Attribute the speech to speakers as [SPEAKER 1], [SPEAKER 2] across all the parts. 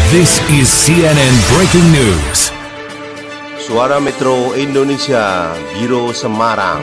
[SPEAKER 1] This is CNN Breaking News.
[SPEAKER 2] Suara Metro Indonesia, Biro Semarang.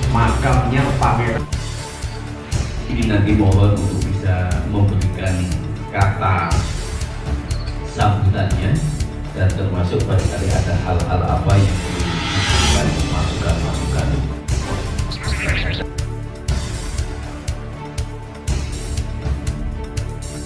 [SPEAKER 3] Makamnya Pangeran ini nanti mohon untuk bisa memberikan kata sambutannya, dan termasuk barangkali ada hal-hal apa yang perlu diberikan masukan-masukan.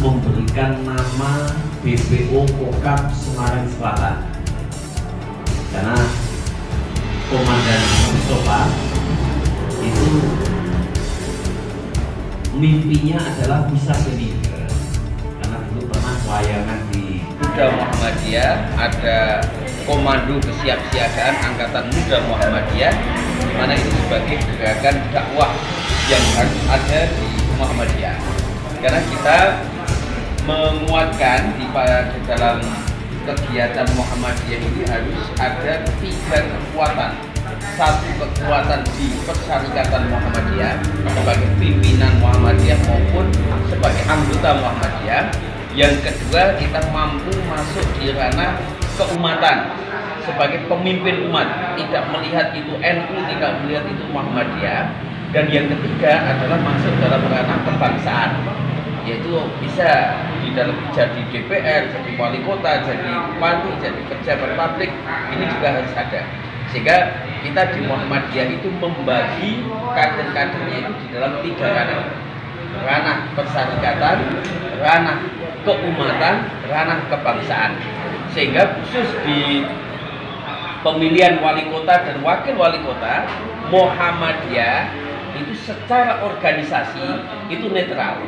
[SPEAKER 3] Memberikan nama BPO Kokam Semarang Selatan, karena Komandan Mustafa itu mimpinya adalah bisa senior, karena dulu pernah wayangan di Muda Muhammadiyah, ada Komando Kesiapsiagaan Angkatan Muda Muhammadiyah, di mana itu sebagai gerakan dakwah yang harus ada di Muhammadiyah, karena kita menguatkan di dalam kegiatan Muhammadiyah ini harus ada 3 kekuatan. Satu, kekuatan di Persyarikatan Muhammadiyah sebagai pimpinan Muhammadiyah maupun sebagai anggota Muhammadiyah. Yang kedua, kita mampu masuk di ranah keumatan sebagai pemimpin umat, tidak melihat itu NU, tidak melihat itu Muhammadiyah. Dan yang ketiga adalah masuk dalam ranah kebangsaan, yaitu bisa di dalam jadi DPR, jadi wali kota, jadi bupati, jadi pejabat publik. Ini juga harus ada, sehingga kita di Muhammadiyah itu membagi kader-kadernya itu di dalam 3 ranah: ranah persyarikatan, ranah keumatan, ranah kebangsaan. Sehingga khusus di pemilihan wali kota dan wakil wali kota, Muhammadiyah itu secara organisasi itu netral.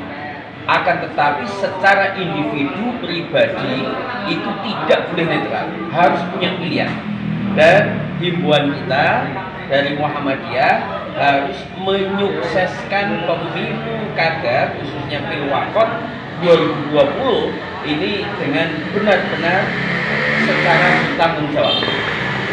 [SPEAKER 3] Akan tetapi secara individu pribadi itu tidak boleh netral, harus punya pilihan. Dan himbauan kita dari Muhammadiyah harus menyukseskan pemilu kada khususnya Pilwakot 2020 ini dengan benar-benar secara bertanggung jawab.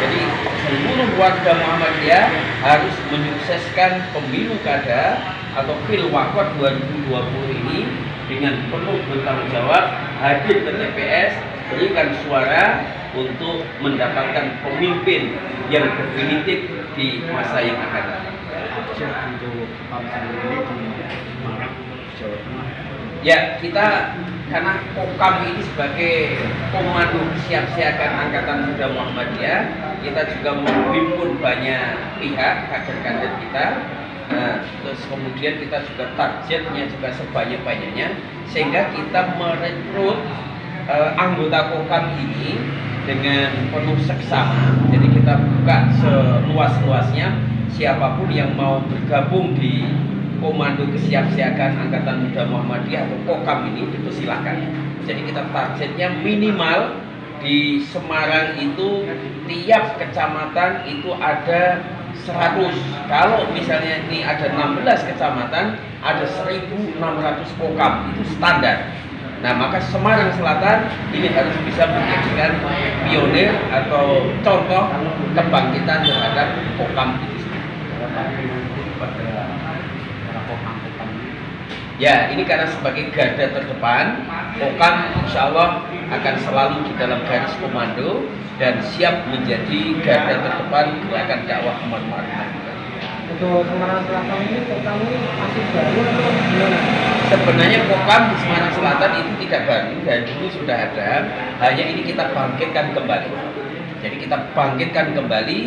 [SPEAKER 3] Jadi seluruh warga Muhammadiyah harus menyukseskan pemilu kada atau Pilwakot 2020 ini dengan penuh bertanggung jawab, hadir ke TPS, berikan suara untuk mendapatkan pemimpin yang definitif di masa yang akan datang.
[SPEAKER 4] Untuk ini di Semarang, Jawa Tengah.
[SPEAKER 3] Ya, kita karena Kokam ini sebagai Komando Kesiapsiagaan Angkatan Muda Muhammadiyah, kita juga menghimpun banyak pihak kader-kader kita. Terus kemudian kita juga targetnya juga sebanyak-banyaknya, sehingga kita merekrut anggota Kokam ini dengan penuh seksama. Jadi kita buka seluas-luasnya, siapapun yang mau bergabung di Komando Kesiapsiagaan Angkatan Muda Muhammadiyah atau Kokam ini itu silakan. Jadi kita targetnya minimal di Semarang itu tiap kecamatan itu ada 100. Kalau misalnya ini ada 16 kecamatan, ada 1.600 Kokam, itu standar. Nah, maka Semarang Selatan ini harus bisa menjadikan pionir atau contoh kebangkitan terhadap Kokam itu sendiri. Ya, ini karena sebagai garda terdepan, Kokam insya Allah akan selalu di dalam garis komando dan siap menjadi garda terdepan gerakan dakwah umat Muhammad.
[SPEAKER 4] Untuk Semarang Selatan ini, Kokam ini masih baru atau gimana?
[SPEAKER 3] Sebenarnya Kokam di Semarang Selatan itu tidak baru, dan dulu sudah ada. Hanya ini kita bangkitkan kembali. Jadi kita bangkitkan kembali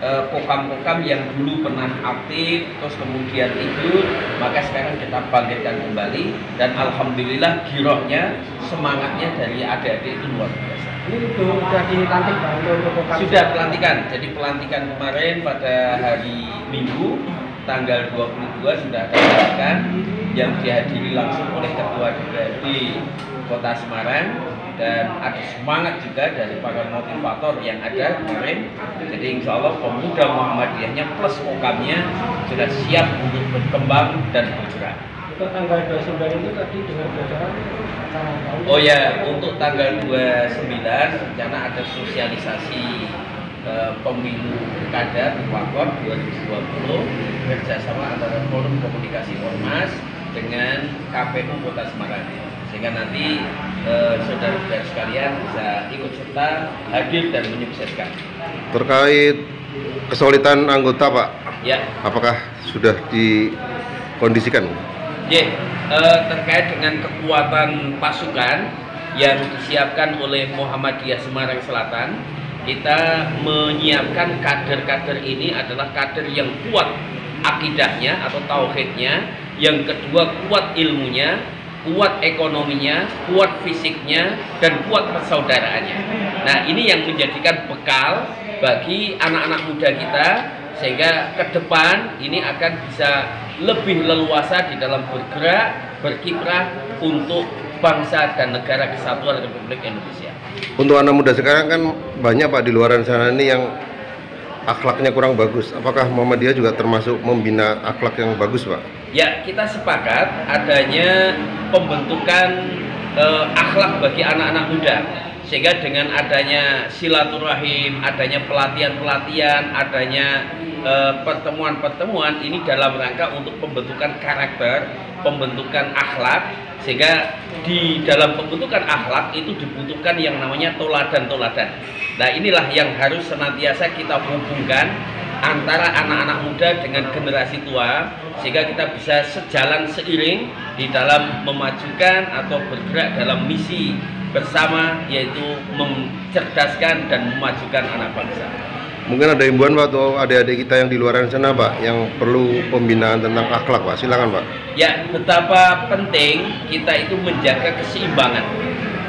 [SPEAKER 3] Kokam-Kokam yang dulu pernah aktif, terus kemudian tidur, maka sekarang kita bangkitkan kembali. Dan alhamdulillah girohnya, semangatnya dari adik-adik itu luar biasa.
[SPEAKER 4] Ini sudah dilantik untuk Kokam?
[SPEAKER 3] Sudah pelantikan. Jadi pelantikan kemarin pada hari Minggu tanggal 22 sudah ada pelantikan yang dihadiri langsung oleh Ketua DPRD Kota Semarang, dan ada semangat juga dari para motivator yang ada kemarin. Jadi insya Allah pemuda Muhammadiyahnya plus Okamnya sudah siap untuk berkembang dan bergerak.
[SPEAKER 4] Untuk tanggal 29 itu tadi dengan bocoran
[SPEAKER 3] Oh ya, untuk tanggal 29 rencana ada sosialisasi pemilu kada Wakor 2020 kerjasama antara Forum Komunikasi Ormas dengan KPU Kota Semarang, sehingga nanti saudara-saudara sekalian bisa ikut serta hadir dan menyukseskan.
[SPEAKER 2] Terkait kesulitan anggota Pak,
[SPEAKER 3] Ya,
[SPEAKER 2] apakah sudah dikondisikan?
[SPEAKER 3] terkait dengan kekuatan pasukan yang disiapkan oleh Muhammadiyah Semarang Selatan, kita menyiapkan kader-kader ini adalah kader yang kuat akidahnya atau tauhidnya, yang kedua kuat ilmunya, kuat ekonominya, kuat fisiknya, dan kuat persaudaraannya. Nah, ini yang menjadikan bekal bagi anak-anak muda kita, sehingga ke depan ini akan bisa lebih leluasa di dalam bergerak, berkiprah untuk bangsa dan negara kesatuan Republik Indonesia.
[SPEAKER 2] Untuk anak muda sekarang kan banyak Pak di luar sana ini yang akhlaknya kurang bagus. Apakah Muhammadiyah juga termasuk membina akhlak yang bagus Pak?
[SPEAKER 3] Ya, kita sepakat adanya pembentukan akhlak bagi anak-anak muda, sehingga dengan adanya silaturahim, adanya pelatihan-pelatihan, adanya pertemuan-pertemuan ini dalam rangka untuk pembentukan karakter, pembentukan akhlak, sehingga di dalam pembentukan akhlak itu dibutuhkan yang namanya toladan-toladan. Nah, inilah yang harus senantiasa kita hubungkan antara anak-anak muda dengan generasi tua, sehingga kita bisa sejalan seiring di dalam memajukan atau bergerak dalam misi bersama, yaitu mencerdaskan dan memajukan anak bangsa.
[SPEAKER 2] Mungkin ada himbauan Pak atau adik-adik kita yang di luar sana Pak yang perlu pembinaan tentang akhlak Pak, silakan Pak.
[SPEAKER 3] Ya, betapa penting kita itu menjaga keseimbangan.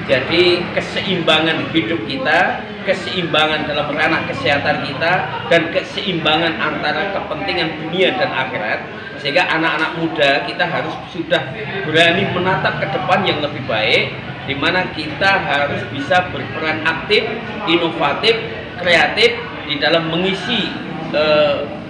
[SPEAKER 3] Jadi keseimbangan hidup kita, keseimbangan dalam ranah kesehatan kita, dan keseimbangan antara kepentingan dunia dan akhirat, sehingga anak-anak muda kita harus sudah berani menatap ke depan yang lebih baik, di mana kita harus bisa berperan aktif, inovatif, kreatif di dalam mengisi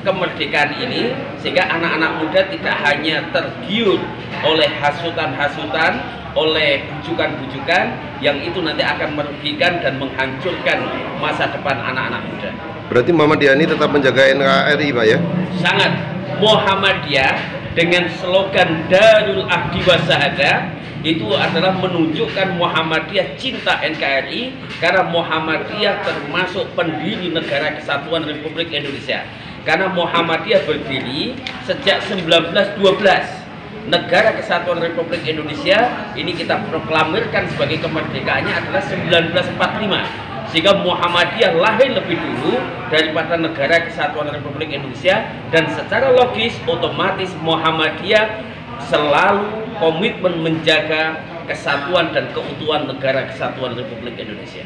[SPEAKER 3] kemerdekaan ini, sehingga anak-anak muda tidak hanya tergiur oleh hasutan-hasutan, oleh bujukan-bujukan yang itu nanti akan merugikan dan menghancurkan masa depan anak-anak muda.
[SPEAKER 2] Berarti Muhammadiyah ini tetap menjaga NKRI Pak ya?
[SPEAKER 3] Sangat. Muhammadiyah dengan slogan Darul Ahdi Wasahadah itu adalah menunjukkan Muhammadiyah cinta NKRI, karena Muhammadiyah termasuk pendiri Negara Kesatuan Republik Indonesia. Karena Muhammadiyah berdiri sejak 1912. Negara Kesatuan Republik Indonesia ini kita proklamirkan sebagai kemerdekaannya adalah 1945. Sehingga Muhammadiyah lahir lebih dulu daripada Negara Kesatuan Republik Indonesia, dan secara logis otomatis Muhammadiyah selalu komitmen menjaga kesatuan dan keutuhan Negara Kesatuan Republik Indonesia.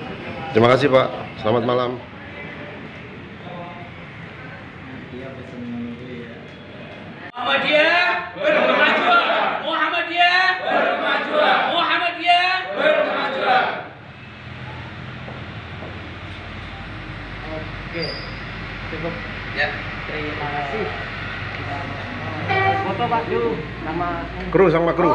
[SPEAKER 2] Terima kasih Pak, selamat malam.
[SPEAKER 3] Muhammadiyah berkemajuan, Muhammadiyah berkemajuan, Muhammadiyah berkemajuan.
[SPEAKER 4] Oke, cukup.
[SPEAKER 3] Ya,
[SPEAKER 4] Terima kasih. Foto Pak dulu sama
[SPEAKER 2] Kru.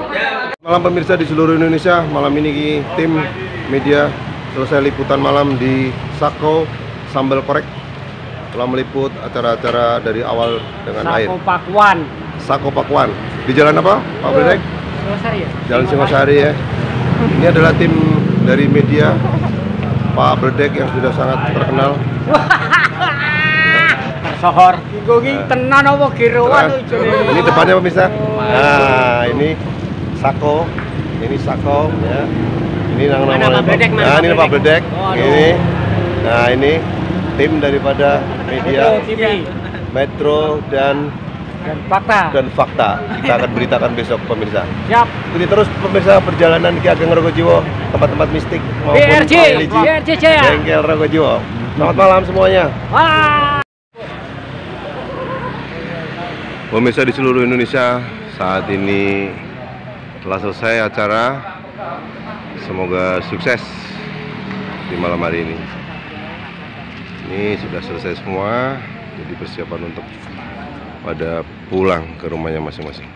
[SPEAKER 2] Malam pemirsa di seluruh Indonesia, malam ini tim media selesai liputan malam di Sako Sambal Korek, telah meliput acara-acara dari awal dengan air. Sako Pakuan. Di jalan apa Pak Bredek?
[SPEAKER 4] Singosari ya?
[SPEAKER 2] Jalan Singosari ya. Ini adalah tim dari media Pak Bredek yang sudah sangat terkenal.
[SPEAKER 4] Sohor. Tenan apa giroan itu.
[SPEAKER 2] Ini depannya pemirsa. Nah, ini Sako. Ini Sako ya. Ini nama Pak Bredek. Nah, ini Pak Bredek. Ini. Nah, ini tim daripada media Metro dan Fakta. Kita akan beritakan besok pemirsa.
[SPEAKER 4] Siap.
[SPEAKER 2] Ikuti terus pemirsa perjalanan Ki Ageng Rogojiwo, tempat-tempat mistik maupun religi Bengkel Rogojiwo. Selamat malam semuanya. Pemirsa di seluruh Indonesia, saat ini telah selesai acara semoga sukses di malam hari ini. Ini sudah selesai semua, jadi persiapan untuk pada pulang ke rumahnya masing-masing.